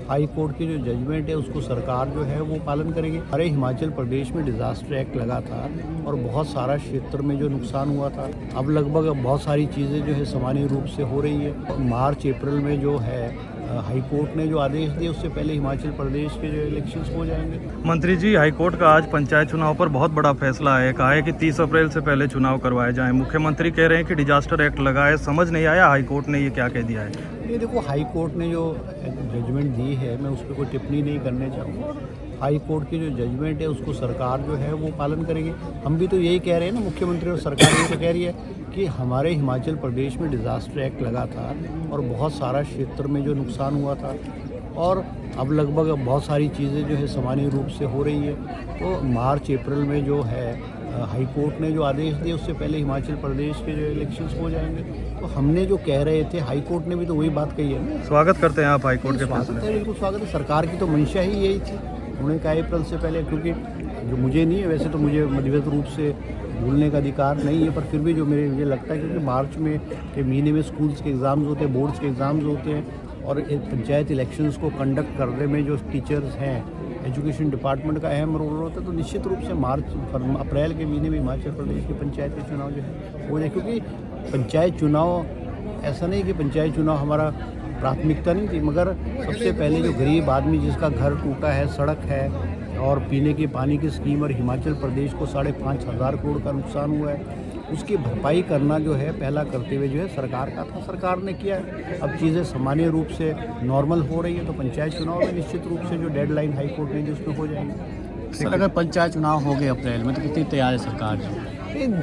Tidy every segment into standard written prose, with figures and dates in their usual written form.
High court की जो judgement है उसको सरकार जो है वो पालन करेगी। हमारे हिमाचल प्रदेश में डिज़ास्टर एक्ट लगा था और बहुत सारा क्षेत्र में जो नुकसान हुआ था, अब लगभग बहुत सारी चीज़ें जो है सामान्य रूप से हो रही है। मार्च अप्रैल में जो है हाई कोर्ट ने जो आदेश दिए उससे पहले हिमाचल प्रदेश के जो इलेक्शंस हो जाएंगे। मंत्री जी, हाई कोर्ट का आज पंचायत चुनाव पर बहुत बड़ा फैसला है। कहा है कि 30 अप्रैल से पहले चुनाव करवाए जाएं। मुख्यमंत्री कह रहे हैं कि डिजास्टर एक्ट लगा है, समझ नहीं आया हाई कोर्ट ने ये क्या कह दिया है। ये देखो, हाई कोर्ट ने जो जजमेंट दी है मैं उस पर कोई टिप्पणी नहीं करने चाहूँगा। हाई कोर्ट की जो जजमेंट है उसको सरकार जो है वो पालन करेगी। हम भी तो यही कह रहे हैं ना, मुख्यमंत्री और सरकार ये तो कह रही है कि हमारे हिमाचल प्रदेश में डिज़ास्टर एक्ट लगा था और बहुत सारा क्षेत्र में जो नुकसान हुआ था और अब लगभग बहुत सारी चीज़ें जो है सामान्य रूप से हो रही है। तो मार्च अप्रैल में जो है हाई कोर्ट ने जो आदेश दिए उससे पहले हिमाचल प्रदेश के जो इलेक्शंस हो जाएंगे। तो हमने जो कह रहे थे, हाई कोर्ट ने भी तो वही बात कही है ना। स्वागत करते हैं आप हाई कोर्ट के स्वागत फैसले। है, बिल्कुल स्वागत है। सरकार की तो मंशा ही यही थी। उन्होंने कहा अप्रैल से पहले, क्योंकि जो मुझे नहीं है, वैसे तो मुझे मध्यवर्ती रूप से बोलने का अधिकार नहीं है, पर फिर भी जो मुझे लगता है क्योंकि मार्च में के महीने में स्कूल्स के एग्ज़ाम्स होते हैं, बोर्ड्स के एग्ज़ाम्स होते हैं और पंचायत इलेक्शंस को कंडक्ट करने में जो टीचर्स हैं, एजुकेशन डिपार्टमेंट का अहम रोल होता है। तो निश्चित रूप से अप्रैल के महीने में हिमाचल प्रदेश के पंचायत के चुनाव जो है हो जाए। क्योंकि पंचायत चुनाव ऐसा नहीं कि पंचायत चुनाव हमारा प्राथमिकता नहीं थी, मगर सबसे पहले जो गरीब आदमी जिसका घर टूटा है, सड़क है और पीने के पानी की स्कीम और हिमाचल प्रदेश को 5,500 करोड़ का नुकसान हुआ है, उसकी भरपाई करना जो है पहला कर्तव्य जो है सरकार का था, सरकार ने किया है। अब चीज़ें सामान्य रूप से नॉर्मल हो रही है, तो पंचायत चुनाव में निश्चित रूप से जो डेडलाइन हाई कोर्ट ने दी उसमें हो जाएंगे। सर, अगर पंचायत चुनाव हो गए अप्रैल में तो कितनी तैयार है सरकार?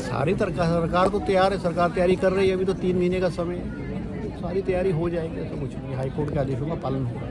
सारी सरकार तो तैयार है, सरकार तैयारी कर रही है। अभी तो 3 महीने का समय है, सारी तैयारी हो जाएगी, ऐसा कुछ नहीं। हाई कोर्ट के आदेशों का पालन होगा।